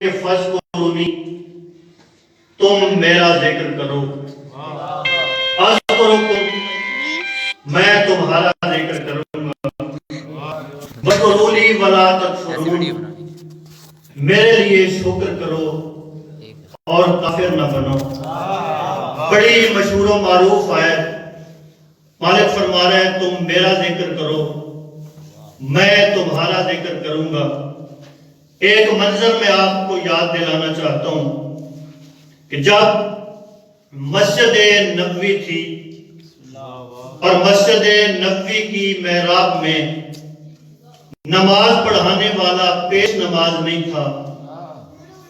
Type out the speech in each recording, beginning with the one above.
کہ فَاذْكُرُونِي تم میرا ذکر کرو، اذکرکم میں تمہارا ذکر کروں گا، وَاشْكُرُوا وَلَا تَكْفُرُونَ میرے لیے شکر کرو اور کافر نہ بنو۔ بڑی مشہور و معروف آیت، مالک فرما رہے ہیں تم میرا ذکر کرو میں تمہارا ذکر کروں گا۔ ایک منظر میں آپ کو یاد دلانا چاہتا ہوں کہ جب مسجد نبوی تھی اور مسجد نبوی کی محراب میں نماز پڑھانے والا پیش نماز نہیں تھا،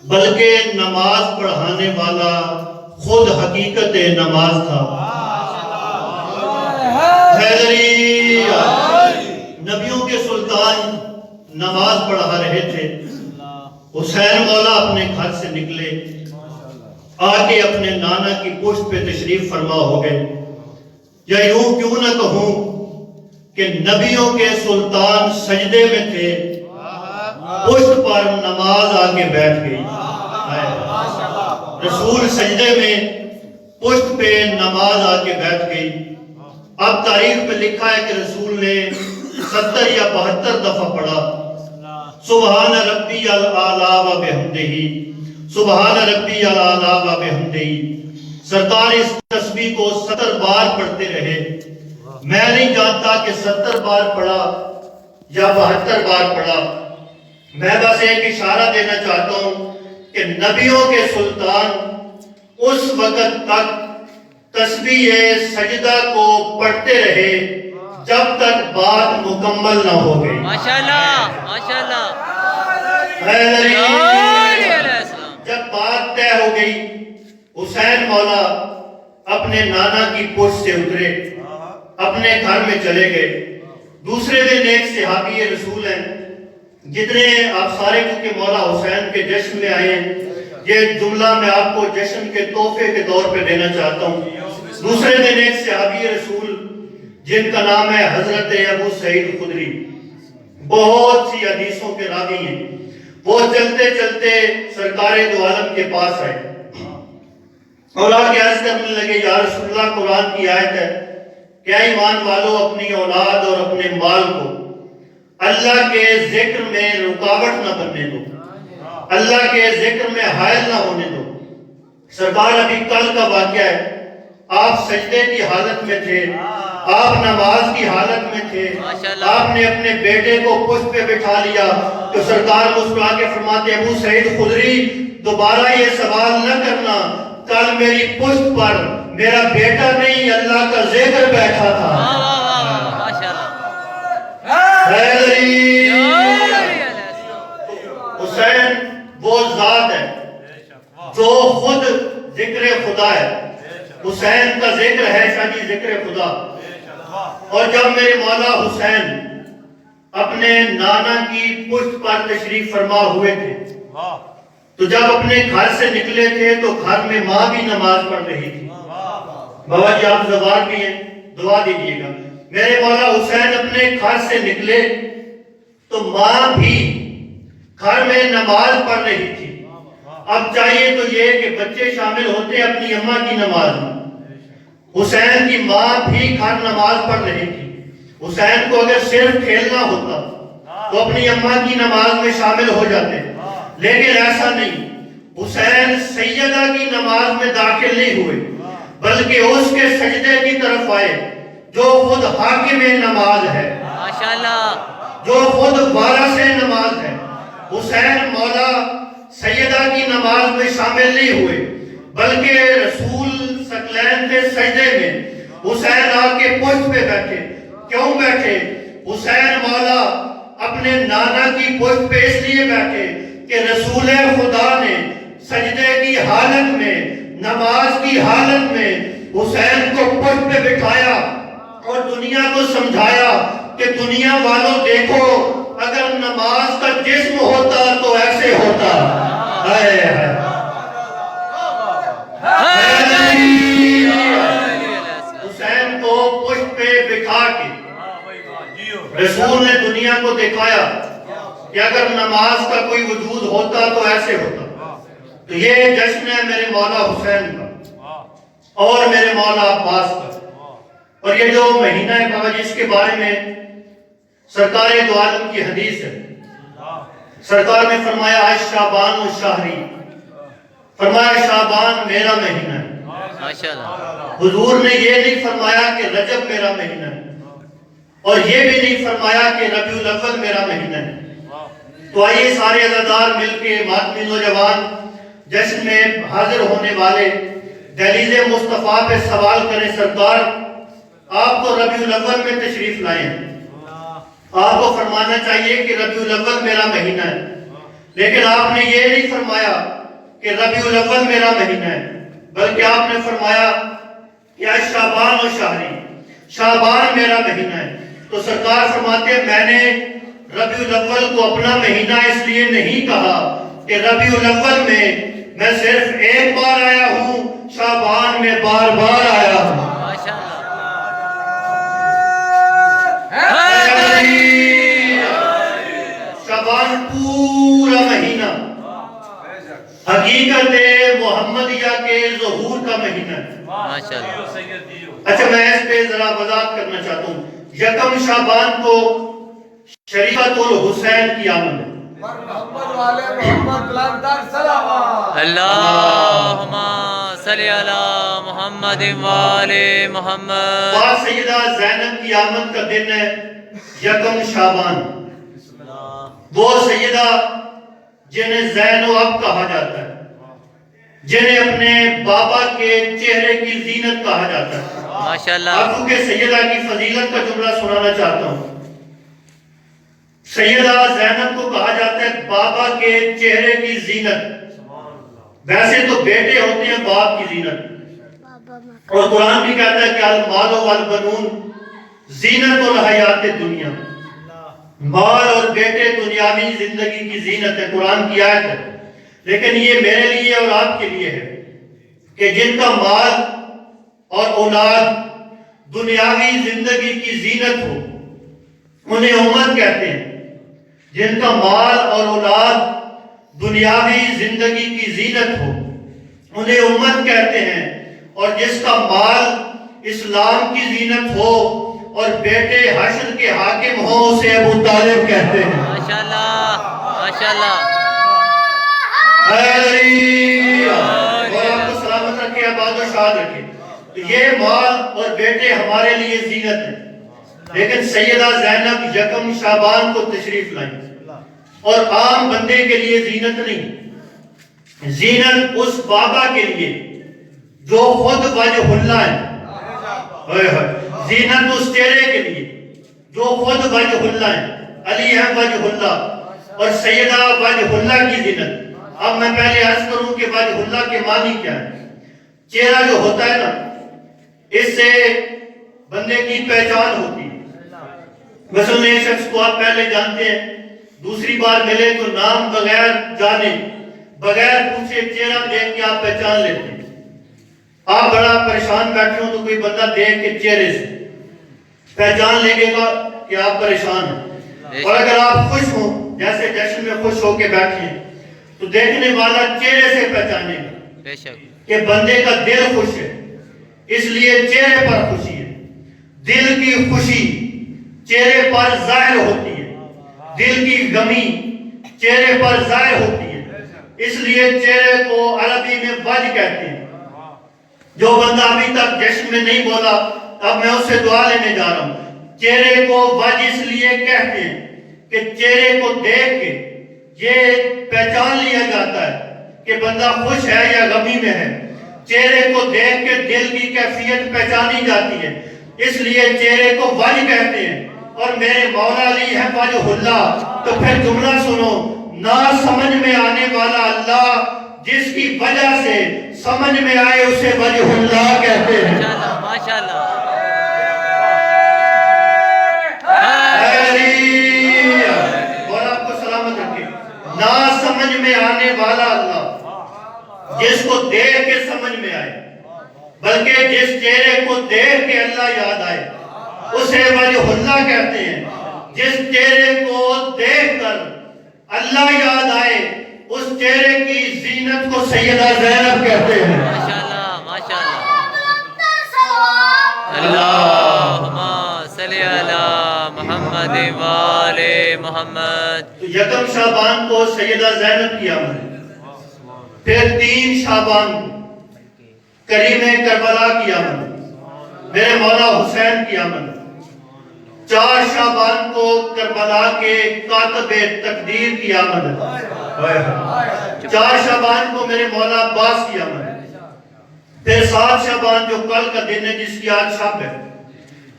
بلکہ نماز پڑھانے والا خود حقیقت نماز تھا۔ حیدری نبیوں کے سلطان نماز پڑھا رہے تھے، حسین مولا اپنے گھر سے نکلے، آگے اپنے نانا کی پشت پہ تشریف فرما ہو گئے۔ یا یوں کیوں نہ کہوں کہ نبیوں کے سلطان سجدے میں تھے، پشت پر نماز آگے بیٹھ گئی۔ رسول سجدے میں پشت پہ نماز آگے بیٹھ گئی۔ اب تاریخ میں لکھا ہے کہ رسول نے 70 یا 72 دفعہ پڑھا سبحان ربی الاعلیٰ و بحمدہ، سبحان ربی الاعلیٰ و بحمدہ۔ سرکار اس تسبیح کو 70 بار پڑھتے رہے۔ میں نہیں جانتا کہ 70 بار پڑھا یا 72 بار پڑھا، میں بس ایک اشارہ دینا چاہتا ہوں کہ نبیوں کے سلطان اس وقت تک تسبیح سجدہ کو پڑھتے رہے جب تک بات مکمل نہ ہو گئی۔ ماشاءاللہ ماشاءاللہ۔ جب بات طے ہو گئی، حسین مولا اپنے نانا کی پشت سے اترے، اپنے گھر میں چلے گئے۔ دوسرے دن ایک صحابی رسول ہیں، جتنے آپ سارے کیونکہ مولا حسین کے جشن میں آئے ہیں، یہ جملہ میں آپ کو جشن کے تحفے کے طور پہ دینا چاہتا ہوں۔ دوسرے دن ایک صحابی رسول جن کا نام ہے حضرت ابو سعید خدری، بہت سی حدیثوں کے راوی ہیں، وہ چلتے چلتے سرکار دو عالم کے پاس آئے اور آگے عرض کرنے لگے یا رسول اللہ قرآن کی آیت ہے کہ اے ایمان والو اپنی اولاد اور اپنے مال کو اللہ کے ذکر میں رکاوٹ نہ بننے دو، اللہ کے ذکر میں حائل نہ ہونے دو۔ سرکار ابھی کل کا واقعہ ہے، آپ سجدے کی حالت میں تھے، آپ نماز کی حالت میں تھے، آپ نے اپنے بیٹے کو پشت پہ بٹھا لیا تو سرکار مسکرا کے فرماتے ابو سعید خدری دوبارہ یہ سوال نہ کرنا، کل میری پشت پر میرا بیٹا نہیں اللہ کا ذکر بیٹھا تھا۔ حسین وہ ذات ہے جو خود ذکر خدا ہے، حسین کا ذکر ہے شاہی ذکر خدا۔ اور جب میرے مولا حسین اپنے نانا کی پشت پر تشریف فرما ہوئے تھے تو جب اپنے گھر سے نکلے تھے تو گھر میں ماں بھی نماز پڑھ رہی تھی۔ بابا جی آپ زوار بھی ہیں، دعا دیجئے گا۔ میرے مولا حسین اپنے گھر سے نکلے تو ماں بھی گھر میں نماز پڑھ رہی تھی۔ اب چاہیے تو یہ کہ بچے شامل ہوتے اپنی اماں کی نماز میں، حسین کی ماں بھی گھر نماز پڑھ رہی تھی۔ حسین کو اگر صرف کھیلنا ہوتا تو اپنی اماں کی نماز میں شامل ہو جاتے، لیکن ایسا نہیں۔ حسین سیدہ کی نماز میں داخل نہیں ہوئے بلکہ اس کے سجدے کی طرف آئے جو خود حاکم نماز ہے، ماشاءاللہ، جو خود وارث نماز ہے۔ حسین مولا سیدہ کی نماز میں شامل نہیں ہوئے بلکہ رسول ثقلین کے سجدے میں حسین آ کے پشت پہ بیٹھے۔ کیوں بیٹھے؟ حسین مولا اپنے نانا کی پشت پہ اس لیے بیٹھے کہ رسول خدا نے سجدے کی حالت میں، نماز کی حالت میں حسین کو پشت پہ بٹھایا اور دنیا کو سمجھایا کہ دنیا والوں دیکھو اگر نماز کا جسم ہوتا تو ایسے ہوتا۔ حسین کو پشت پہ بٹھا کے رسول نے دنیا کو دکھایا کہ اگر نماز کا کوئی وجود ہوتا تو ایسے ہوتا. تو یہ جشن ہے میرے مولا حسین کا اور میرے مولا عباس کا. اور یہ جو مہینہ ہے بابا جی، اس کے بارے میں سرکار دو عالم کی حدیث ہے. سرکار نے فرمایا شعبان و شہری، فرمایا شعبان میرا مہینہ ہے. ماشاءاللہ. حضور نے یہ نہیں فرمایا کہ رجب میرا مہینہ ہے، اور یہ بھی نہیں فرمایا کہ ربیع الاول میرا مہینہ ہے. تو آئیے سارے عزادار مل کے، ماتمی نوجوان جشن میں حاضر ہونے والے دہلیز مصطفیٰ پہ سوال کریں، سرکار آپ تو ربیع الاول میں تشریف لائے ہیں، آپ کو فرمانا چاہیے کہ ربیع الاول میرا مہینہ ہے، لیکن آپ نے یہ نہیں فرمایا کہ ربیع الاول میرا مہینہ ہے، بلکہ آپ نے فرمایا کہ شعبان و شہری، شعبان میرا مہینہ ہے. تو سرکار فرماتے ہیں میں نے ربیع الاول کو اپنا مہینہ اس لیے نہیں کہا کہ ربیع الاول میں صرف ایک بار آیا ہوں، شعبان میں بار بار آیا ہوں. شعبان پورا مہینہ حقیقت محمدیہ کے ظہور کا مہینہ ہے. اچھا میں اس پہ ذرا وضاحت کرنا چاہتا ہوں. یکم شعبان کو شریعت الحسین کی آمد ہے. اللہم صلی علی محمد وآل محمد. با سیدہ زینب کی آمد کا دن ہے یکم شعبان. وہ سیدہ جنہیں زین و اب کہا جاتا ہے، جنہیں اپنے بابا کے چہرے کی زینت کہا جاتا ہے. ماشاءاللہ. آپ کو کہ سیدہ کی فضیلت کا جملہ سنانا چاہتا ہوں. سیدہ زینب کو کہا جاتا ہے بابا کے چہرے کی زینت. ویسے تو بیٹے ہوتے ہیں باپ کی زینت، اور قرآن بھی کہتا ہے کہ المال والبنون زینت الحیات دنیا. مال اور بیٹے دنیاوی زندگی کی زینت ہے، قرآن کی آیت ہے. لیکن یہ میرے لیے اور آپ کے لیے ہے کہ جن کا مال اور اولاد دنیاوی زندگی کی زینت ہو انہیں امت کہتے ہیں. جن کا مال اور اولاد دنیاوی زندگی کی زینت ہو انہیں امت کہتے ہیں، اور جس کا مال اسلام کی زینت ہو اور بیٹے حشر کے حاکم ہوں اسے ابو طالب کہتے ہیں. ماشاءاللہ ماشاءاللہ. اور آپ کو سلامت رکھے، آباد و شاد رکھے. تو یہ مال اور بیٹے ہمارے لیے زینت ہے. لیکن سیدہ زینب یکم شعبان کو تشریف لائیں، اور عام بندے کے لیے زینت نہیں. زینت اس بابا کے لیے جو خود وجہ اللہ ہے. زینت اس چہرے کے لیے جو خود وجہ اللہ ہے. علی ہے وجہ اللہ اور سیدہ وجہ اللہ کی زینت. اب میں پہلے عرض کروں کہ وجہ اللہ کے معنی کیا ہے. چہرہ جو ہوتا ہے نا، اس سے بندے کی پہچان ہوتی ہے. مثلا ایک شخص کو آپ پہلے جانتے ہیں، دوسری بار ملے تو نام بغیر جانے، بغیر پوچھے چہرہ دیکھ کے آپ پہچان لیتے ہیں. آپ بڑا پریشان بیٹھے ہوں تو کوئی بندہ دیکھ کے چہرے سے پہچان لے گا کہ آپ پریشان ہیں. اور اگر آپ خوش ہوں، جیسے جشن میں خوش ہو کے بیٹھے ہیں، تو دیکھنے والا چہرے سے پہچانے گا کہ بندے کا دل خوش ہے. اس لیے چہرے پر خوشی ہے. دل کی خوشی چہرے پر ظاہر ہوتی ہے، دل کی غمی چہرے پر ظاہر ہوتی ہے. اس لیے چہرے کو عربی میں وجہ کہتے ہیں. جو بندہ ابھی تک جشن میں نہیں بولا، اب میں اس سے دعا لینے جا رہا ہوں. چہرے کو وجہ اس لیے کہتے ہیں کہ چہرے کو دیکھ کے یہ پہچان لیا جاتا ہے کہ بندہ خوش ہے یا غمی میں ہے. چہرے کو دیکھ کے دل کی کیفیت پہچانی جاتی ہے. اس لیے چہرے کو وجہ کہتے ہیں. اور میرے مولا علی ہے وجہ اللہ. تو پھر جملہ سنو، نہ سمجھ میں آنے والا اللہ جس کی وجہ سے سمجھ میں آئے اسے وجہ اللہ کہتے ہیں. ماشاءاللہ. اور آپ کو سلامت رکھے. نہ سمجھ میں آنے والا اللہ جس کو دیکھ کے سمجھ میں آئے، بلکہ جس چہرے کو دیکھ کے اللہ یاد آئے اسے وجہ اللہ کہتے ہیں. جس چہرے کو دیکھ کر اللہ یاد آئے اس چہرے کی زینت کو سیدہ زینب کہتے ہیں۔ ماشاءاللہ ماشاءاللہ اللہم صلی علی محمد وآل محمد۔ تو یکم شعبان کو سیدہ زینب کی آمد، پھر 3 شعبان کریم کربلا کی آمد، میرے مولا حسین کی آمد، 4 شعبان کو کربلا کے کاتب تقدیر کی آمد، 4 شعبان کو میرے مولا عباس کی آمد، پھر 7 شعبان جو کل کا دن ہے جس کی آج شب ہے،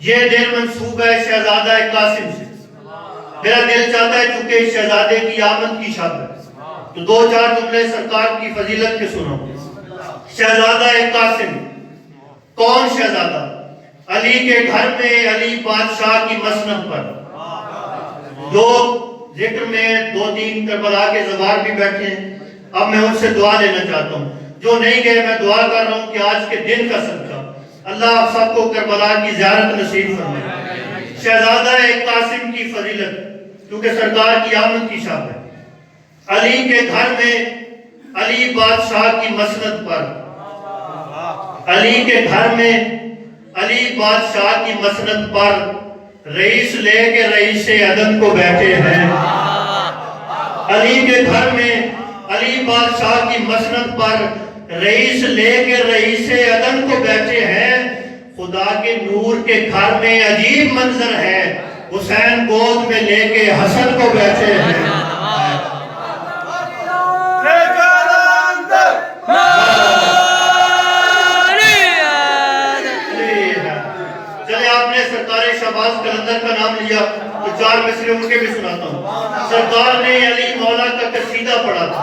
یہ دن منسوب ہے شہزادہ قاسم سے۔ میرا دل چاہتا ہے چونکہ شہزادے کی آمد کی شب ہے تو 2-4 جملے سرکار کی فضیلت کے سنو۔ شہزادہ قاسم، کون شہزادہ؟ علی کے گھر میں علی بادشاہ کی مسند پر۔ جو ذکر میں 2-3 کربلا کے زوار بھی بیٹھے ہیں، اب میں ان سے دعا لینا چاہتا ہوں۔ جو نہیں گئے میں دعا کر رہا ہوں کہ آج کے دن کا صدقہ اللہ آپ سب کو کربلا کی زیارت نصیب فرمائے۔ شہزادہ قاسم کی فضیلت کیونکہ سرکار کی آمد کی شب ہے، علی کے گھر میں علی بادشاہ کی مسند پر، علی کے گھر میں علی بادشاہ کی مسند پر رئیس لے کے رئیس عدن کو بیٹھے ہیں۔ علی کے گھر میں علی بادشاہ کی مسند پر رئیس لے کے رئیس عدن کو بیٹھے ہیں۔ خدا کے نور کے گھر میں عجیب منظر ہے، حسین گود میں لے کے حسن کو بیٹھے ہیں۔ چلے آپ نے سرکار شہباز قلندر کا نام لیا تو 4 مصرے ان کے بھی سناتا ہوں۔ سرکار نے علی مولا کا قصیدہ پڑھا تھا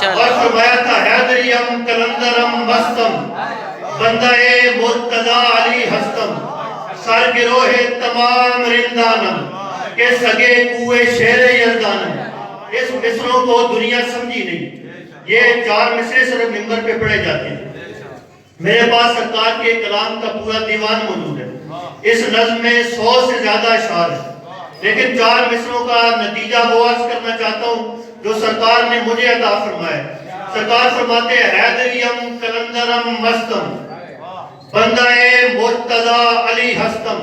اور فرمایا تھا حیدریم قلندرم مستم بندہ مرتضی علی ہستم سر گروہ تمام رندانم کے سگے کوئے شیر یزدانم۔ اس مصروں کو دنیا سمجھی نہیں، یہ 4 مصرے صرف منبر پہ پڑھے جاتے ہیں۔ میرے پاس سرکار کے کلام کا پورا دیوان موجود ہے، اس نظم میں 100 سے زیادہ اشعار ہیں، لیکن 4 مصروں کا نتیجہ وہ عرض کرنا چاہتا ہوں جو سرکار نے مجھے عطا فرمایا۔ سرکار فرماتے ہیں حیدریم قلندرم مستم بندہ مرتضی علی ہستم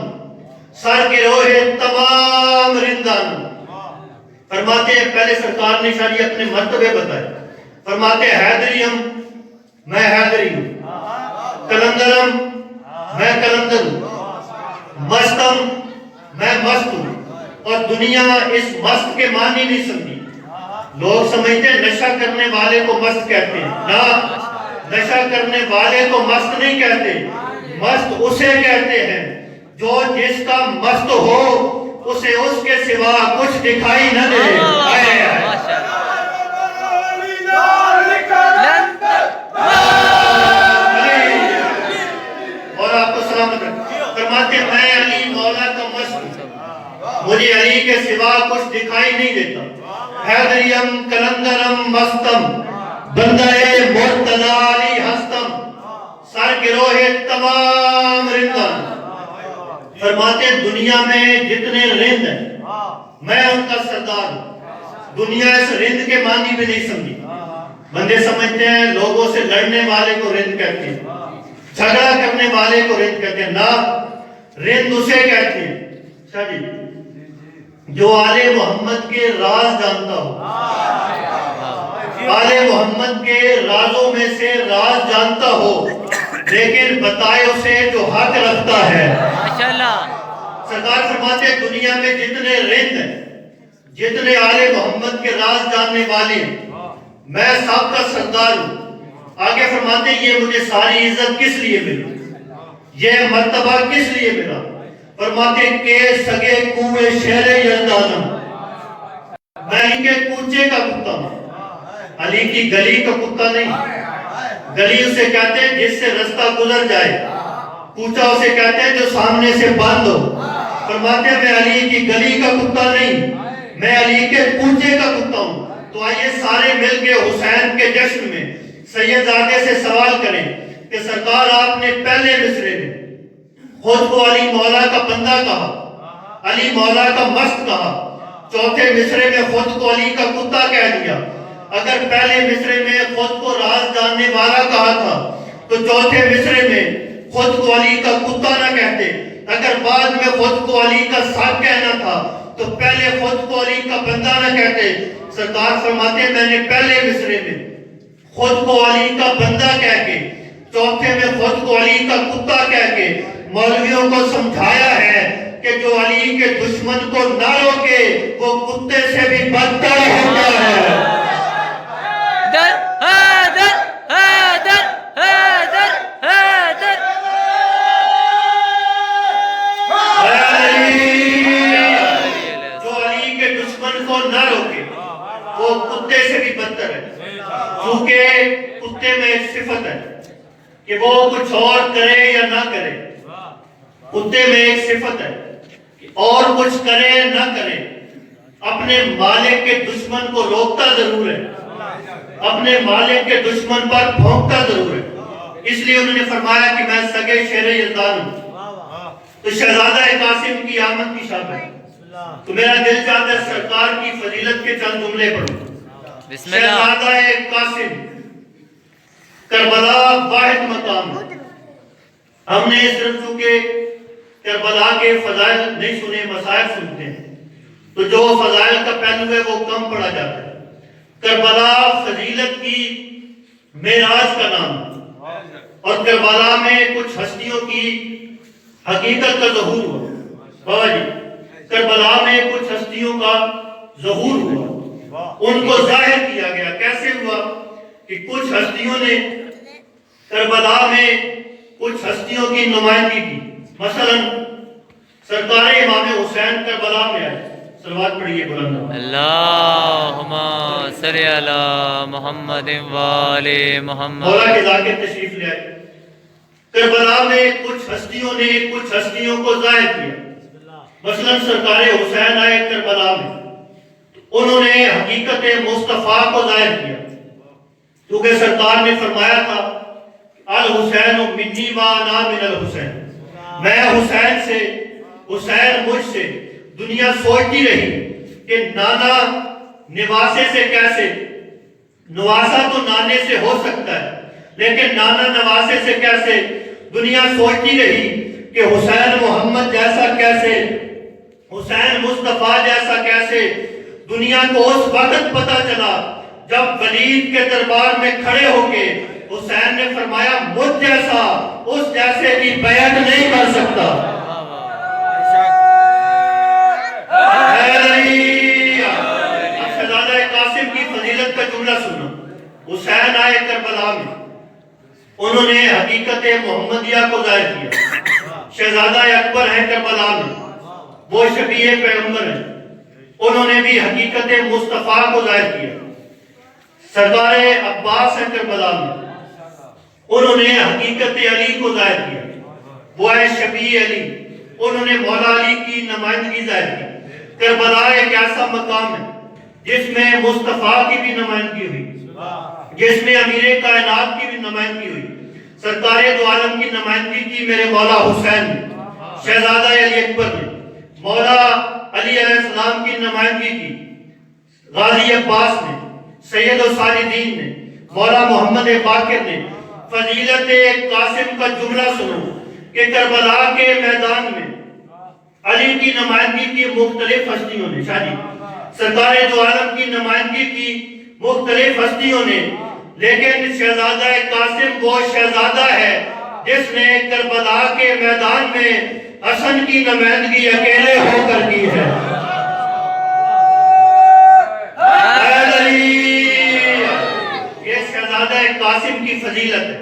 سر گروہ تمام رندانم۔ فرماتے ہیں پہلے سرکار نے شاید اپنے مرتبے بتائے، فرماتے ہیں حیدریم میں حیدری ہوں، قلندرم میں قلندر ہوں، مستم میں مست ہوں۔ اور دنیا اس مست کے معنی نہیں سمجھی، لوگ سمجھتے ہیں نشہ کرنے والے کو مست کہتے ہیں، نہ، نشہ کرنے والے کو مست نہیں کہتے، مست اسے کہتے ہیں جو جس کا مست ہو اسے اس کے سوا کچھ دکھائی نہ دے۔ اور آپ کو سلامت رکھیں۔ فرماتے ہیں میں علی مولا کا مست ہوں، مجھے علی کے سوا کچھ دکھائی نہیں دیتا۔ حیدریم قلندرم مستم بندہ مرتضی علی ہستم سر گروہ تمام رندان۔ فرماتے ہیں دنیا میں جتنے رند ہیں میں ان کا سردار ہوں۔ دنیا اس رند کے معنی بھی نہیں سمجھی، بندے سمجھتے ہیں لوگوں سے لڑنے والے کو رند کہتے ہیں، جھگڑا کرنے والے کو رند کہتے ہیں، نہ، رند اسے کہتے ہیں اچھا جی جو آل محمد کے راز جانتا ہو، آل محمد کے رازوں میں سے راز جانتا ہو لیکن بتائے اسے جو حق رکھتا ہے۔ سرکار فرماتے ہیں دنیا میں جتنے رند ہیں، جتنے آل محمد کے راز جاننے والے ہیں، میں سب کا سردار ہوں۔ آگے فرماتے ہیں یہ مجھے ساری عزت کس لیے ملی، یہ مرتبہ کس لیے ملا؟ فرماتے ہیں کہ سگے کوئے شیر یزدانم، میں علی کے کوچے کا کتا ہوں، علی کی گلی کا کتا نہیں۔ گلی اسے کہتے ہیں جس سے رستہ گزر جائے، کوچا اسے کہتے ہیں جو سامنے سے بند ہو۔ فرماتے ہیں میں علی کی گلی کا کتا نہیں، میں علی کے کوچے کا کتا ہوں۔ تو آئیے سارے مل کے حسین کے جشن میں سیدزادے سے سوال کریں کہ سرکار آپ نے پہلے مصرے میں خود کو علی مولا کا بندہ کہا، علی مولا کا مست کہا، چوتھے مصرے میں خود کو علی کا کتا کہہ دیا. اگر پہلے مصرے میں خود کو راز جاننے والا کہا تھا تو چوتھے مصرے میں خود کو علی کا کتا نہ کہتے. اگر بعد میں خود کو علی کا سب کہنا تھا تو پہلے خود کو علی کا بندہ نہ کہتے. سرکار فرماتے ہیں میں نے پہلے مصرے میں خود کو علی کا بندہ کہہ کے چوتھے میں خود کو علی کا کتا کہہ کے مولویوں کو سمجھایا ہے کہ جو علی کے دشمن کو نہ روکے وہ کتے سے بھی بدتر ہوتا ہے. حیدر حیدر حیدر حیدر حیدر. جو علی کے دشمن کو نہ روکے وہ کتے سے بھی بدتر ہے. کیونکہ کتے میں ایک صفت ہے کہ وہ کچھ اور کرے یا نہ کرے. کتے میں ایک صفت ہے کہ اور کچھ کرے نہ کرے اپنے مالک کے دشمن کو روکتا ضرور ہے, اپنے مالک کے دشمن پر بھونکتا ضرور ہے. اس لیے انہوں نے فرمایا کہ میں سگے شیر یزدان ہوں. تو شہزادہ قاسم کی آمد کی شب ہے تو میرا دل چاہتا ہے سرکار کی فضیلت کے چند جملے پڑھوں. بسم اللہ. شہزادہ قاسم کربلا واحد مقام ہے. ہم نے صرف چونکہ کربلا کے فضائل نہیں سنے, مسائل سنتے ہیں تو جو فضائل کا پہلو ہے وہ کم پڑھا جاتا ہے. کربلا فضیلت کی معراج کا نام ہے اور کربلا میں کچھ ہستیوں کی حقیقت کا ظہور ہوا. کربلا میں کچھ ہستیوں کا ظہور ہوا, ان کو ظاہر کیا گیا. کیسے ہوا کہ کچھ ہستیوں نے کربلا میں کچھ ہستیوں کی نمائندگی کی. مثلا سرکار امام حسین کربلا میں آئے. صلوات پڑھیے بلند. اللہم صلی علی محمد وآل محمد. مولا کے ذاکر تشریف لے آئے. کربلا میں کچھ ہستیوں نے کچھ ہستیوں کو ظاہر کیا. مثلا سرکار حسین آئے کربلا میں, انہوں نے حقیقت مصطفیٰ کو ظاہر کیا کیونکہ سرکار نے فرمایا تھا الحسین منی و انا من الحسین. میں حسین سے, حسین مجھ سے. دنیا سوچتی رہی کہ نانا نواسے سے کیسے, نواسا تو نانے سے ہو سکتا ہے لیکن نانا نواسے سے کیسے. دنیا سوچتی رہی کہ حسین محمد جیسا کیسے, حسین مصطفیٰ جیسا کیسے. دنیا کو اس وقت پتا چلا جب ولید کے دربار میں کھڑے ہو کے حسین نے فرمایا مجھ جیسا اس جیسے کی بیعت نہیں کر سکتا. شہزادہ قاسم کی فضیلت کا جملہ سنا. حسین آئے کربلا میں, انہوں نے حقیقت محمدیہ کو ظاہر کیا. شہزادہ اکبر ہیں کربلا میں, وہ شفیع پیغمبر ہیں, انہوں نے بھی حقیقت مصطفیٰ کو ظاہر کیا. سرکار عباس ہیں کربلا میں, انہوں نے حقیقت علی کو ظاہر کیا. وہ ہے شفیع علی, انہوں نے مولا علی کی نمائندگی ظاہر کی. کربلا ایک ایسا مقام ہے جس میں مصطفیٰ کی بھی نمائندگی ہوئی, جس میں امیر کائنات کی بھی نمائندگی ہوئی. سرکار دو عالم کی نمائندگی کی میرے مولا حسین نے, شہزادہ علی اکبر نے. مولا علی علیہ السلام کی نمائندگی کی غازی عباس نے, سید الصالحین نے, مولا محمد باقر نے. فضیلت قاسم کا جملہ سنو کہ کربلا کے میدان میں علی کی نمائندگی کی مختلف ہستیوں نے, شاہی سرکار دو عالم کی نمائندگی کی مختلف ہستیوں نے, لیکن شہزادہ قاسم وہ شہزادہ ہے جس نے کربلا کے میدان میں حسن کی نمائندگی اکیلے ہو کر کی ہے. یہ شہزادہ قاسم کی فضیلت ہے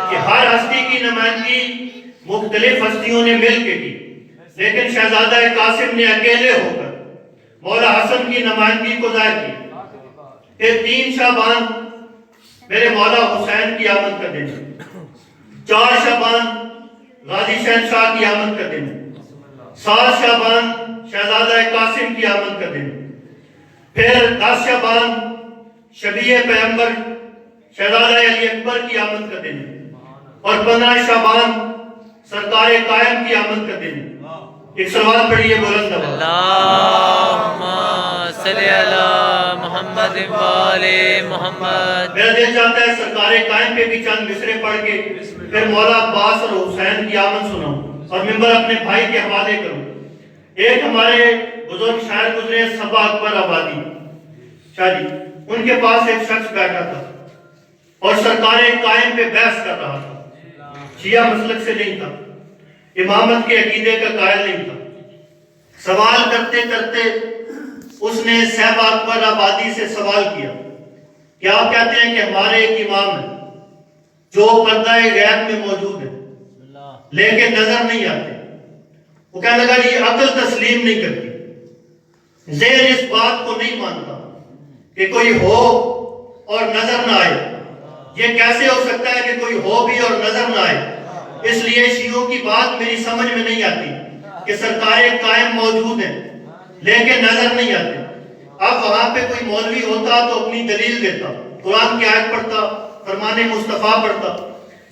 کہ ہر ہستی کی نمائندگی مختلف ہستیوں نے مل کے کی, لیکن شہزادہ قاسم نے اکیلے ہو کر مولا حسن کی نمائندگی کو ظاہر کی. پھر 3 شعبان میرے مولا حسین کی آمد کا دن, 4 شعبان غازی شہنشاہ کی آمد کا دن, 7 شعبان شہزادہ قاسم کی آمد کا دن, پھر 10 شعبان شفیع پیغمبر شہزادہ علی اکبر کی آمد کا دن, اور 15 شعبان سرکار قائم کی آمد کا دن. ایک صلوات پڑھیے بلند. اللہم صلی علی محمد والے محمد. میرا دل چاہتا ہے سرکار قائم پہ بھی چند مصرے پڑھ کے پھر مولا عباس اور حسین کی آمد سناؤں اور ممبر اپنے بھائی کے حوالے کروں. ایک ہمارے بزرگ شاعر گزرے صبا اکبر آبادی شاہ جی، ان کے پاس ایک شخص بیٹھا تھا اور سرکار قائم پہ بحث کر رہا تھا. شیعہ مسلک سے نہیں تھا، امامت کے عقیدے کا قائل نہیں تھا. سوال کرتے کرتے اس نے صحابہ اکبر آبادی سے سوال کیا کہ آپ کہتے ہیں کہ ہمارے ایک امام ہے جو پردہ غیب میں موجود ہے لیکن نظر نہیں آتے. وہ کہنے لگا جی عقل تسلیم نہیں کرتی، ذہن اس بات کو نہیں مانتا کہ کوئی ہو اور نظر نہ آئے. یہ کیسے ہو سکتا ہے کہ کوئی ہو بھی اور نظر نہ آئے؟ اس لیے شیعوں کی بات میری سمجھ میں نہیں آتی کہ سرکار قائم موجود ہیں لیکن نظر نہیں آتے. اب وہاں پہ کوئی مولوی ہوتا تو اپنی دلیل دیتا، قرآن کی آیت پڑھتا، فرمان مصطفیٰ پڑھتا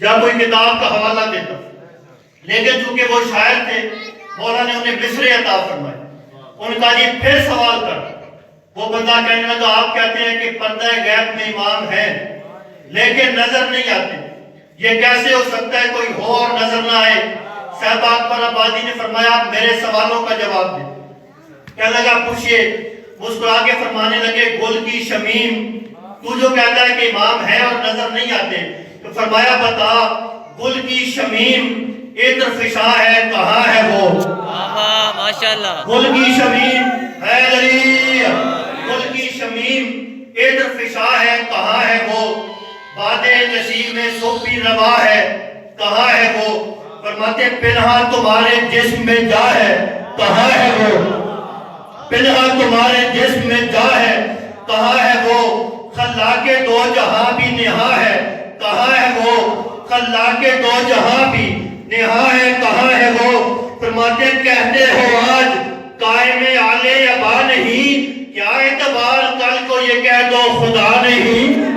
یا کوئی کتاب کا حوالہ دیتا. لیکن چونکہ وہ شاعر تھے، مولا نے انہیں مصرے عطا فرمائے. ان کا جی پھر سوال کر. وہ بندہ کہنے لگا آپ کہتے ہیں کہ پردہ غیب میں امام ہے لیکن نظر نہیں آتے، یہ کیسے ہو سکتا ہے کوئی ہو اور نظر نہ آئے؟ صحابہ اکبر آبادی نے فرمایا آپ میرے سوالوں کا جواب دیں. کہنے لگا پوچھئے. مسکرا کے فرمانے لگے گل کی شمیم، تو جو کہتا ہے کہ امام ہے اور نظر نہیں آتے، تو فرمایا بتا گل کی شمیم عطر فشاں ہے کہاں ہے وہ؟ ماشاءاللہ. گل کی شمیم حیدری، گل کی شمیم عطر فشاں ہے کہاں ہے وہ؟ بادے نشیب میں صوفی روا ہے کہاں ہے وہ؟ فرماتے پنہا تمہارے جسم میں جا ہے کہاں ہے وہ؟ پنہا تمہارے جسم میں جا ہے کہاں ہے وہ؟ خلاق دو جہاں بھی نہا ہے کہاں ہے وہ؟ خلاق دو جہاں بھی نہا ہے کہاں ہے وہ؟ فرماتے کہتے ہو آج قائم آلے ابا نہیں، کیا اعتبار کل کو یہ کہہ دو خدا نہیں؟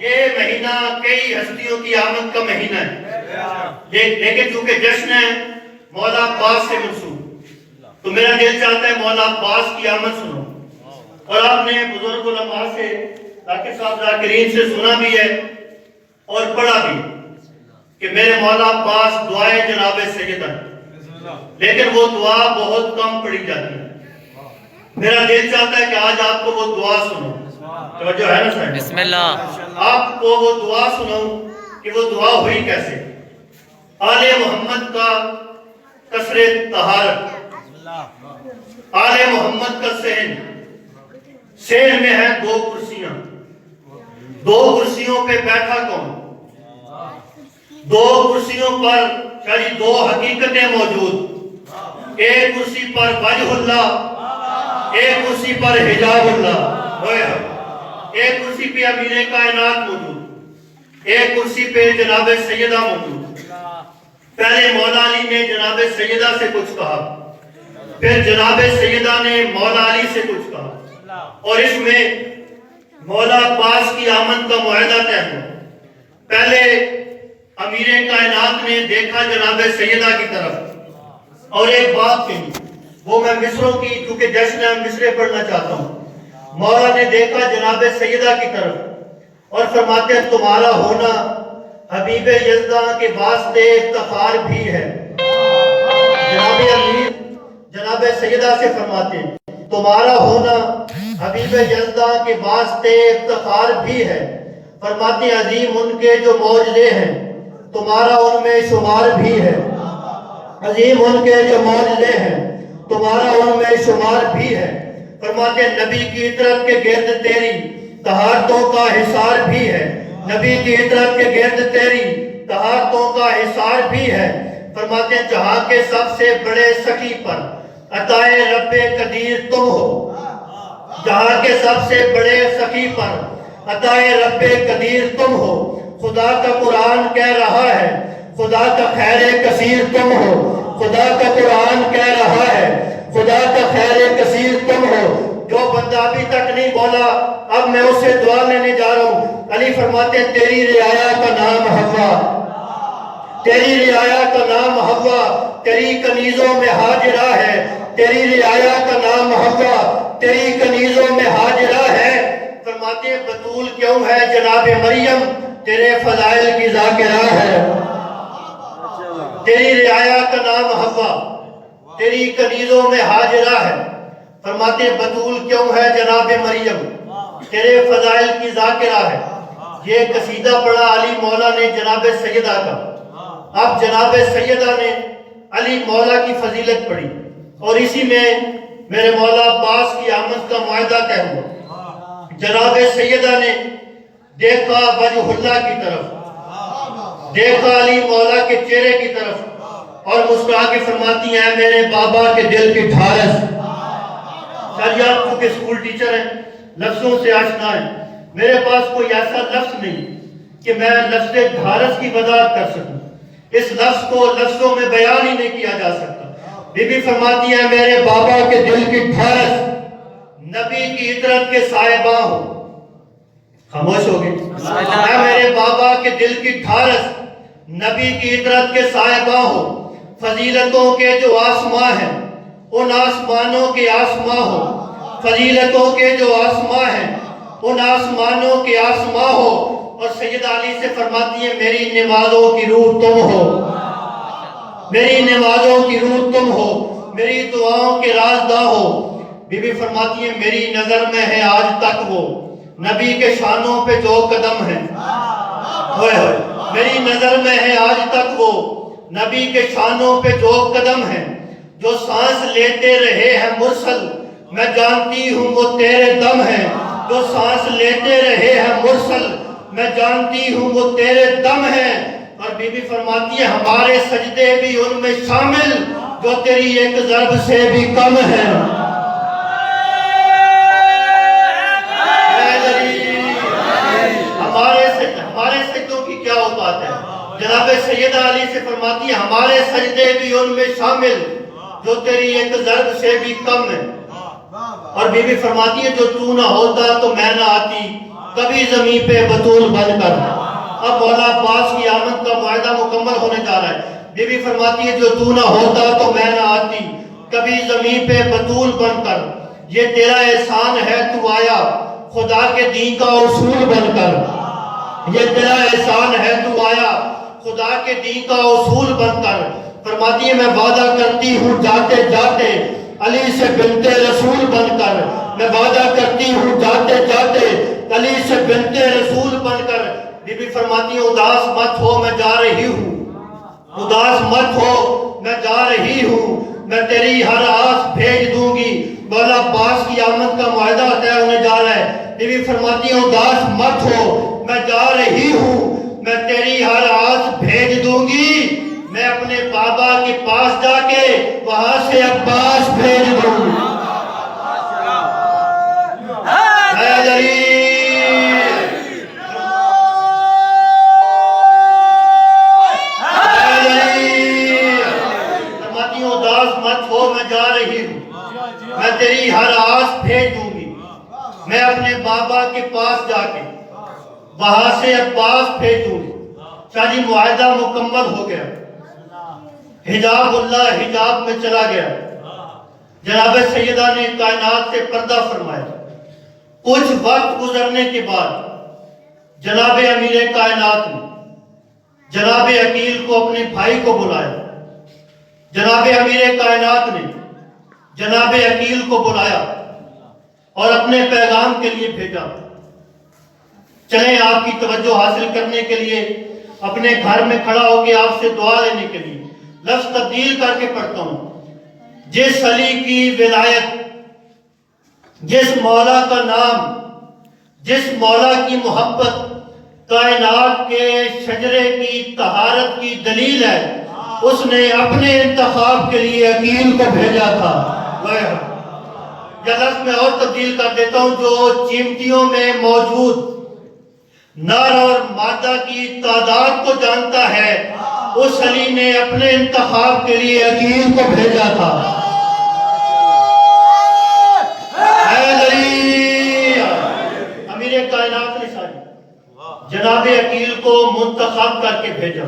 یہ مہینہ کئی ہستیوں کی آمد کا مہینہ ہے، لیکن چونکہ جشن ہے مولا عباس سے منسوب، تو میرا دل چاہتا ہے مولا عباس کی آمد سنو. اور آپ نے بزرگ علماء سے ذاکر صاحب ذاکرین سے سنا بھی ہے اور پڑھا بھی کہ میرے مولا عباس دعائے جناب سیدہ، لیکن وہ دعا بہت کم پڑھی جاتی ہے. میرا دل چاہتا ہے کہ آج آپ کو وہ دعا سنو. توجہ ہے نا صاحب؟ بسم اللہ. آپ کو وہ دعا سنو کہ وہ دعا ہوئی کیسے. آل محمد کا قصر طہارت، آل محمد کا صحن، صحن میں ہے دو کرسیاں. دو کرسیوں پہ بیٹھا کون؟ دو کرسیوں پر شاید دو حقیقتیں موجود. ایک کرسی پر وجہ اللہ، ایک کرسی پر حجاب اللہ. ایک کرسی پہ امیر کائنات موجود، ایک کرسی پہ جناب سیدہ موجود. پہلے مولا علی نے جناب سیدہ سے کچھ کہا، پھر جناب سیدہ نے مولا علی سے کچھ کہا، اور اس میں مولا عباس کی آمد کا معاہدہ طے ہوا. پہلے امیر کائنات نے دیکھا جناب سیدہ کی طرف اور ایک بات کہی، وہ میں مصروں کی چونکہ جشن ہے مصرے پڑھنا چاہتا ہوں. مولا نے دیکھا جناب سیدہ کی طرف اور فرماتے ہیں تمہارا ہونا حبیب یزداں کے واسطے افتخار بھی ہے. جناب امیر جناب سیدہ سے فرماتے ہیں تمہارا ہونا حبیب یزداں کے واسطے افتخار بھی ہے. فرماتے ہیں عظیم ان کے جو معجزے ہیں تمہارا ان میں شمار بھی ہے. عظیم ان کے جو معجزے ہیں تمہارا ان میں شمار بھی ہے. فرماتے ہیں نبی کی عطرت کے گرد تیری طہارتوں کا حصار بھی ہے. نبی کی عطرت کے گرد تیری طہارتوں کا حصار بھی ہے. فرماتے ہیں جہاں کے سب سے بڑے سخی پر عطائے رب قدیر تم ہو. جہاں کے سب سے بڑے سخی پر عطائے رب قدیر تم ہو. خدا کا قرآن کہہ رہا ہے خدا کا خیر کثیر تم ہو. خدا کا قرآن کہہ رہا ہے خدا کا خیر کثیر تم ہو. جو بندہ ابھی تک نہیں بولا اب میں اسے دعا لینے جا رہا ہوں. علی فرماتے ہیں تیری رعایا کا نام حوا، تیری رعایا کا نام حوا، تیری کنیزوں میں حاجرہ ہے، تیری رعایا کا نام حوا، تیری کنیزوں میں حاجرہ ہے۔ فرماتے ہیں بطول کیوں ہے جناب مریم، تیرے فضائل کی ذاکرہ ہے۔ تیری رعایا کا نام حوا، تیری کنیزوں میں حاجرہ ہے۔ فرماتے ہیں بطول کیوں ہے جناب مریم، تیرے فضائل کی ذاکرہ ہے۔ یہ قصیدہ پڑھا علی مولا نے جناب سیدہ کا۔ اب جناب سیدہ نے علی مولا کی فضیلت پڑھی اور اسی میں میرے مولا عباس کی آمد کا معاہدہ طے ہوا۔ جناب سیدہ نے دیکھا وجہ اللہ کی طرف، دیکھا علی مولا کے چہرے کی طرف اور مسکرا کے فرماتی ہیں میرے بابا کے دل کی ڈھارس۔ شاید آپ چونکہ اسکول ٹیچر ہیں، لفظوں سے آشنا ہیں، میرے پاس کوئی ایسا لفظ نہیں کہ میں لفظ ڈھارس کی وضاحت کر سکوں۔ اس لفظ کو لفظوں میں بیان ہی نہیں کیا جا سکتا۔ بی بی فرماتی ہیں میرے بابا کے دل کی ڈھارس نبی کی عطرت کے صاحباں ہو۔ خاموش ہو گئے۔ اے میرے بابا کے دل کی ڈھارس نبی کی عطرت کے صاحباں ہو، فضیلتوں کے جو آسماں ہیں ان آسمانوں کے آسماں ہو، فضیلتوں کے جو آسماں ہیں ان آسمانوں کے آسماں ہو۔ اور سید علی سے فرماتی ہیں میری نمازوں کی روح تم ہو، میری نمازوں کی روح تم ہو، میری دعاؤں کے رازداں ہو۔ بی بی فرماتی ہیں میری نظر میں ہے آج تک وہ نبی کے شانوں پہ جو قدم ہے، میری نظر میں ہے آج تک وہ نبی کے شانوں پہ جو قدم ہے، جو سانس لیتے رہے ہیں مرسل میں جانتی ہوں وہ تیرے دم ہے، جو سانس لیتے رہے ہیں مرسل میں جانتی ہوں وہ تیرے دم ہے۔ اور بی بی فرماتی ہے ہمارے سجدے بھی ان میں شامل جو تیری ایک ضرب سے بھی کم ہے۔ ہمارے سجدوں کی کیا اوقات ہے؟ جناب سیدہ علی سے فرماتی ہے ہمارے سجدے بھی ان میں شامل جو تیری ایک ضرب سے بھی کم ہے۔ اور بی بی فرماتی ہے جو تو نہ ہوتا تو میں نہ آتی کبھی زمین پہ بطول بن کر۔ اب مولا عباس کی آمد کا معاہدہ مکمل ہونے جا رہا ہے۔ بی بی فرماتی ہے جو تو نہ ہوتا تو میں نہ آتی کبھی زمین پہ بطول بن کر، یہ تیرا احسان ہے تو آیا خدا کے دین کا اصول بن کر، یہ تیرا احسان ہے تو آیا خدا کے دین کا اصول بن کر۔ فرماتی ہے میں وعدہ کرتی ہوں جاتے جاتے علی سے بنت رسول بن کر، میں وعدہ کرتی ہوں جاتے جاتے علی سے بنت رسول بن کر۔ بی بی فرماتی ہے اداس مت ہو میں جا رہی ہوں، اداس مت ہو میں جا رہی ہوں، میں تیری ہر آس بھیج دوں گی۔ مولا عباس کی آمد کا معاہدہ طے ہونے جا رہا ہے۔ بی بی فرماتی ہے اداس مت ہو میں جا رہی ہوں، میں تیری ہر آس بھیج دوں گی، میں اپنے بابا کے پاس جا کے وہاں سے عباس بھیج دوں گی۔ فرماتی ہوں اداس مت ہو میں جا رہی ہوں، میں تیری ہر آس بھیج دوں گی، میں اپنے بابا کے پاس جا کے وہاں سے عباس بھیج دوں گی۔ شاہ جی معاہدہ مکمل ہو گیا، حجاب اللہ حجاب میں چلا گیا، جناب سیدہ نے کائنات سے پردہ فرمایا۔ کچھ وقت گزرنے کے بعد جناب امیر کائنات نے جناب عقیل کو اپنے بھائی کو بلایا، جناب امیر کائنات نے جناب عقیل کو بلایا اور اپنے پیغام کے لیے بھیجا، چلیں آپ کی توجہ حاصل کرنے کے لیے اپنے گھر میں کھڑا ہو کے آپ سے دعا لینے کے لیے لفظ تبدیل کر کے پڑھتا ہوں۔ جس علی کی ولایت، جس مولا کا نام، جس مولا کی محبت کائنات کے شجرے کی طہارت کی دلیل ہے، اس نے اپنے انتخاب کے لیے عقیل کو بھیجا تھا۔ یا لفظ میں اور تبدیل کر دیتا ہوں، جو چیمٹیوں میں موجود نر اور مادہ کی تعداد کو جانتا ہے، اس علی نے اپنے انتخاب کے لیے عقیل کو بھیجا تھا۔ امیر کائنات نے جناب عقیل کو منتخب کر کے بھیجا۔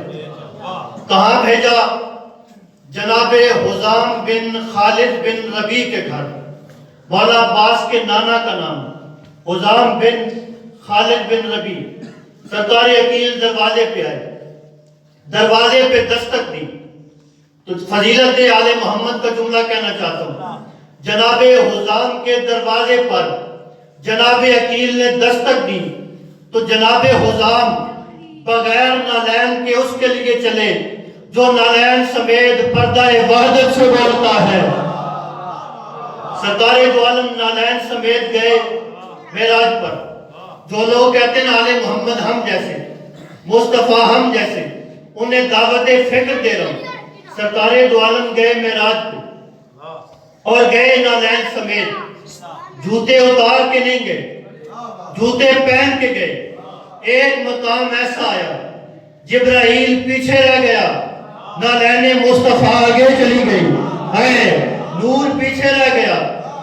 کہاں بھیجا؟ جناب حزام بن خالد بن ربیع کے گھر، مولا عباس کے نانا کا نام حزام بن خالد بن ربیع، سرکار عقیل دروازے پہ آئے، دروازے پہ دستک دی تو فضیلت آل محمد کا جملہ کہنا چاہتا ہوں۔ جناب حزام کے دروازے پر جناب عقیل نے دستک دی تو جناب حزام بغیر نالین کے اس کے لیے چلے جو نالین سمیت پردہ وحدت سے بولتا ہے۔ سرکار دو عالم نالین سمیت گئے معراج پر۔ جو لوگ کہتے ہیں آل محمد ہم جیسے، مصطفیٰ ہم جیسے، انہیں دعوت فکر دے رہا ہوں۔ سرکار دو عالم گئے معراج پہ اور گئے نالین سمیت، جوتے اتار کے نہیں گئے، جوتے پہن کے گئے۔ ایک مقام ایسا آیا جبرائیل پیچھے رہ گیا، نالین مصطفیٰ آگے چلی گئی، نور پیچھے رہ گیا،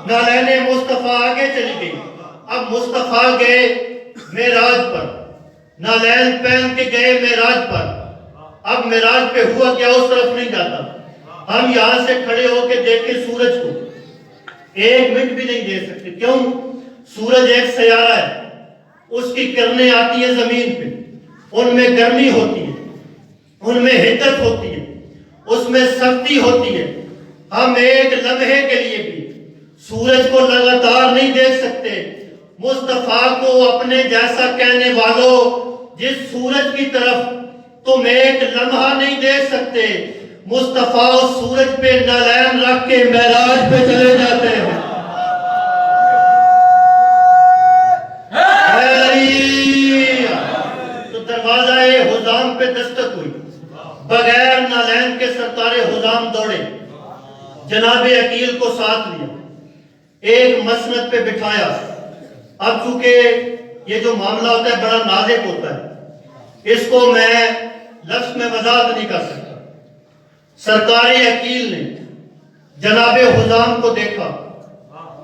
نالین مصطفیٰ آگے چلی گئی۔ اب مصطفیٰ گئے معراج پر، نالین پہن کے گئے معراج پر۔ اب معراج پہ ہوا کیا اس طرف نہیں جاتا، ہم یہاں سے کھڑے ہو کے دیکھیں سورج کو ایک منٹ بھی نہیں دے سکتے۔ کیوں؟ سورج ایک سیارہ ہے، اس کی کرنیں آتی ہیں زمین پہ، ان میں گرمی ہوتی ہے، ان میں حدت ہوتی ہے، اس میں سختی ہوتی ہے۔ ہم ایک لمحے کے لیے بھی سورج کو لگاتار نہیں دیکھ سکتے۔ مصطفیٰ کو اپنے جیسا کہنے والوں، جس سورج کی طرف تم ایک لمحہ نہیں دیکھ سکتے، مصطفیٰ اس سورج پہ نالین رکھ کے معراج پہ چلے جاتے ہیں۔ تو دروازہ حزام پہ دستک ہوئی، بغیر نالین کے سرکار حزام دوڑے، جناب عقیل کو ساتھ لیا، ایک مسند پہ بٹھایا۔ اب چونکہ یہ جو معاملہ ہوتا ہے بڑا نازک ہوتا ہے، اس کو میں لفظ میں وضاحت نہیں کر سکتا۔ سرکار عقیل نے جناب حزام کو دیکھا،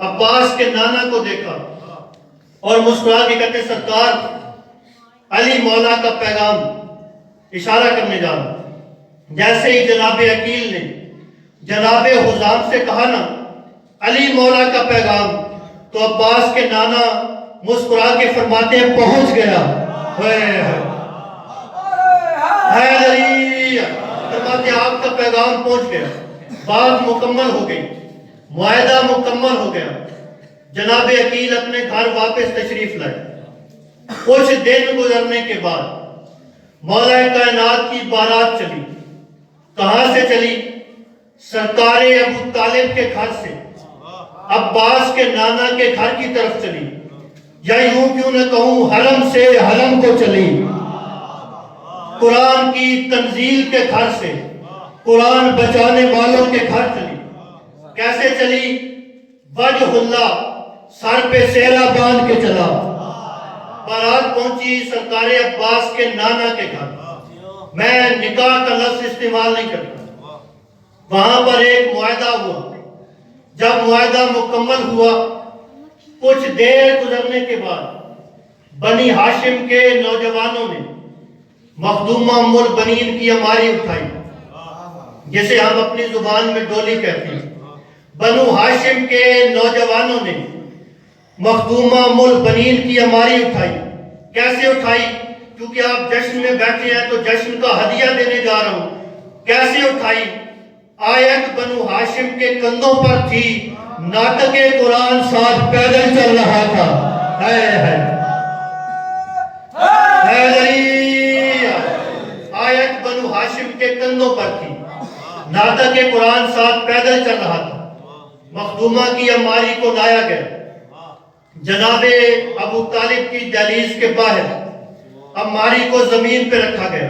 عباس کے نانا کو دیکھا اور مسکرا کے کہتے سرکار علی مولا کا پیغام، اشارہ کرنے جا رہا۔ جیسے ہی جناب عقیل نے جناب حزام سے کہا نا علی مولا کا پیغام، تو عباس کے نانا مسکرا کے فرماتے ہیں پہنچ گیا۔ فرماتے ہیں آپ کا پیغام پہنچ گیا، بات مکمل ہو گئی، معاہدہ مکمل ہو گیا۔ جناب عقیل اپنے گھر واپس تشریف لائے۔ کچھ دن گزرنے کے بعد مولا کائنات کی بارات چلی۔ کہاں سے چلی؟ سرکار ابو طالب کے گھر سے عباس کے نانا کے گھر کی طرف چلی، یا یوں کیوں نہ کہوں حرم سے حرم کو چلی۔ قرآن کی تنزیل کے گھر سے قرآن بچانے والوں کے گھر چلی۔ کیسے چلی؟ وجہ اللہ، سر پہ سہرا باندھ کے چلا۔ بارات پہنچی سرکار عباس کے نانا کے گھر۔ میں نکاح کا لفظ استعمال نہیں کرتا، وہاں پر ایک معاہدہ ہوا۔ جب معاہدہ مکمل ہوا، کچھ دیر گزرنے کے بعد بنی ہاشم کے نوجوانوں نے مخدومہ ام البنین کی اماری اٹھائی، جسے ہم اپنی زبان میں ڈولی کہتے ہیں۔ بنو ہاشم کے نوجوانوں نے مخدومہ ام البنین کی اماری اٹھائی۔ کیسے اٹھائی؟ کیونکہ آپ جشن میں بیٹھے ہیں تو جشن کا ہدیہ دینے جا رہا ہوں۔ کیسے اٹھائی؟ آیت بنو ہاشم کے کندھوں پر تھی، ناطق قرآن ساتھ پیدل چل رہا تھا۔ آیت بنو ہاشم کے کندھوں پر تھی، ناطق قرآن ساتھ پیدل چل رہا تھا۔ مخدومہ کی اماری کو لایا گیا، جناب ابو طالب کی دہلیز کے باہر اماری کو زمین پہ رکھا گیا۔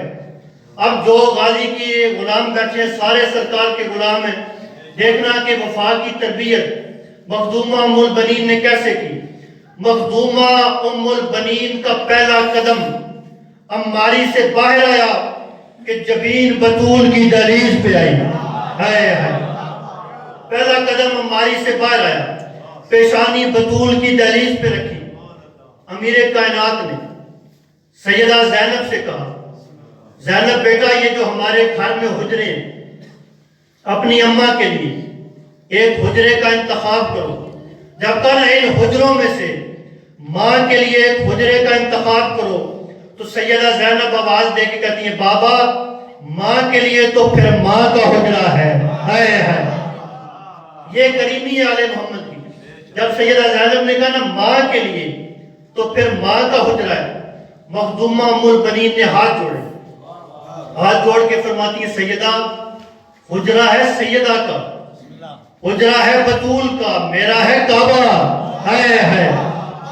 اب جو غازی کی غلام بیٹھے ہیں سارے سرکار کے غلام ہیں۔ دیکھنا کہ وفا کی تربیت مخدومہ ام البنین نے کیسے کی۔ مخدومہ ام البنین کا پہلا قدم اماری سے باہر آیا کہ جبین بطول کی دہلیز پہ آئی۔ پہلا قدم اماری سے باہر آیا، پیشانی بطول کی دہلیز پہ رکھی۔ امیر کائنات نے سیدہ زینب سے کہا، زینب بیٹا یہ جو ہمارے گھر میں حجرے ہیں، اپنی اماں کے لیے ایک حجرے کا انتخاب کرو۔ جب کہا نا ان حجروں میں سے ماں کے لیے ایک حجرے کا انتخاب کرو، تو سیدہ زینب آواز دے کے کہتی ہیں بابا ماں کے لیے تو پھر ماں کا حجرہ ہے۔ یہ کریمی آل محمد کی، جب سیدہ زینب نے کہا نا ماں کے لیے تو پھر ماں کا حجرہ ہے، مخدومہ ام البنین نے ہاتھ جوڑے، ہاتھ جوڑ کے فرماتی ہیں سیدہ حجرہ ہے سیدہ کا، حجرہ ہے بطول کا، میرا ہے کعبہ،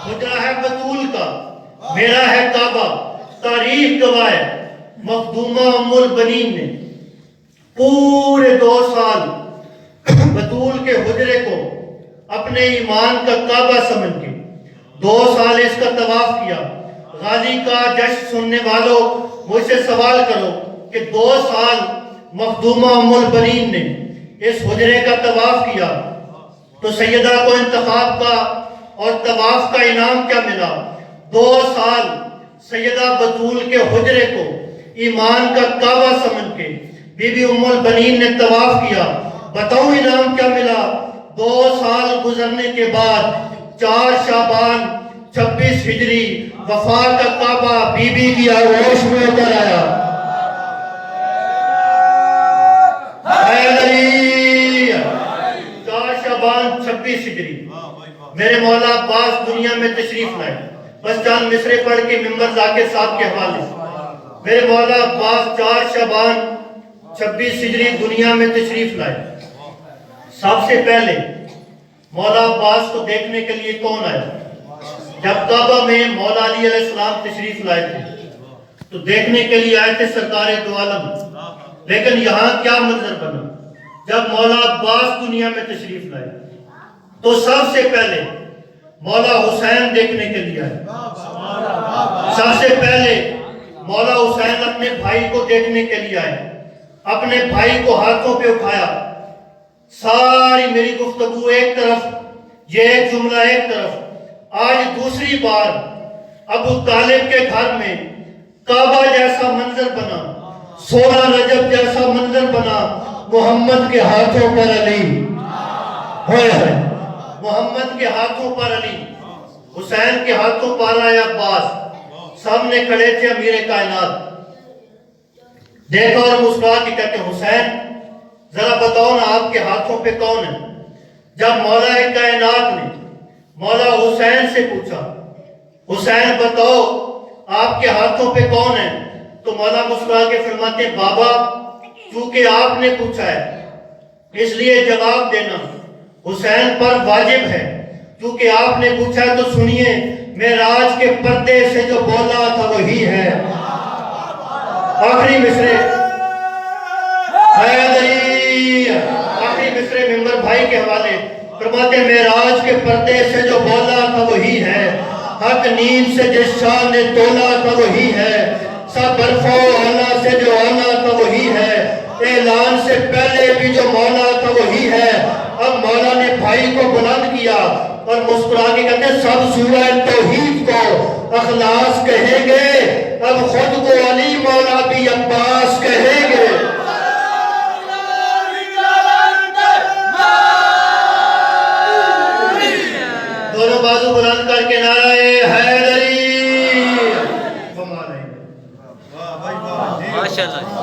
حجرہ ہے بطول کا، میرا ہے کعبہ۔ تاریخ گواہ ہے مخدومہ ام البنین نے پورے 2 سال بطول کے حجرے کو اپنے ایمان کا کعبہ سمجھ کے 2 سال اس کا طواف کیا۔ غازی کا جشن سننے والوں مجھ سے سوال کرو کہ 2 سال مخدومہ ام البنین نے اس حجرے کا طواف کیا تو سیدہ کو انتخاب کا اور طواف کا انعام کیا ملا؟ 2 سال سیدہ بطول کے حجرے کو ایمان کا کعبہ سمجھ کے بی بی ام البنین نے طواف کیا، بتاؤ انعام کیا ملا؟ 2 سال گزرنے کے بعد 4 شعبان 26 ہجری وفا کا کعبہ بی بی کی آغوش میں اتر آیا۔ حیدری 4 شعبان 26 ہجری میرے مولا عباس دنیا میں تشریف لائے۔ بس چند مصرے پڑھ کے ممبر ذاکر صاحب کے حوالے سے، میرے مولا عباس 4 شعبان 26 ہجری دنیا میں تشریف لائے۔ سب سے پہلے مولا عباس کو دیکھنے کے لیے کون آیا؟ جب کعبہ میں مولا علی علیہ السلام تشریف لائے تھے تو دیکھنے کے لیے آئے تھے سرکار دو عالم، لیکن یہاں کیا منظر بنا؟ جب مولا عباس دنیا میں تشریف لائے تو سب سے پہلے مولا حسین دیکھنے کے لیے آئے۔ سب سے پہلے مولا حسین اپنے بھائی کو دیکھنے کے لیے آئے، اپنے بھائی کو ہاتھوں پہ اٹھایا۔ ساری میری گفتگو ایک طرف، یہ ایک جملہ ایک طرف، آج دوسری بار ابو طالب کے گھر میں کعبہ جیسا منظر بنا، 16 رجب جیسا منظر بنا، محمد کے ہاتھوں پر علی، محمد کے ہاتھوں پر علی، حسین کے ہاتھوں پر آیا عباس، سامنے کھڑے تھے امیر کائنات۔ دیکھا اور مسکرا کے کہتے حسین ذرا بتاؤ نا آپ کے ہاتھوں پہ کون ہے؟ جب مولا کائنات نے مولا حسین سے پوچھا حسین بتاؤ آپ کے ہاتھوں پہ کون ہے، تو مولا مسکرا کے فرماتے بابا چونکہ آپ نے پوچھا ہے اس لیے جواب دینا حسین پر واجب ہے، کیونکہ آپ نے پوچھا ہے تو سنیے، معراج کے پردے سے جو بولا تھا وہی ہے۔ آخری مصرے حیدری، آخری مصرے ممبر بھائی کے حوالے فرماتے معراج کے پردے سے جو بولا تھا وہی ہے، حق نیند سے جس شان نے تولا تھا وہی ہے، سب برفا و آنا سے جو آنا تھا وہی ہے، اعلان سے پہلے بھی جو مولا تھا وہی ہے۔ اب مولا نے بھائی کو بلند کیا اور مسکرا کے کہتے ہیں سب سورہ توحید کو اخلاص کہیں گے، اب خود کو علی مولا بھی عباس کہیں گے۔ دونوں بازو بلند کر کے نعرہ حیدری، ماشاءاللہ۔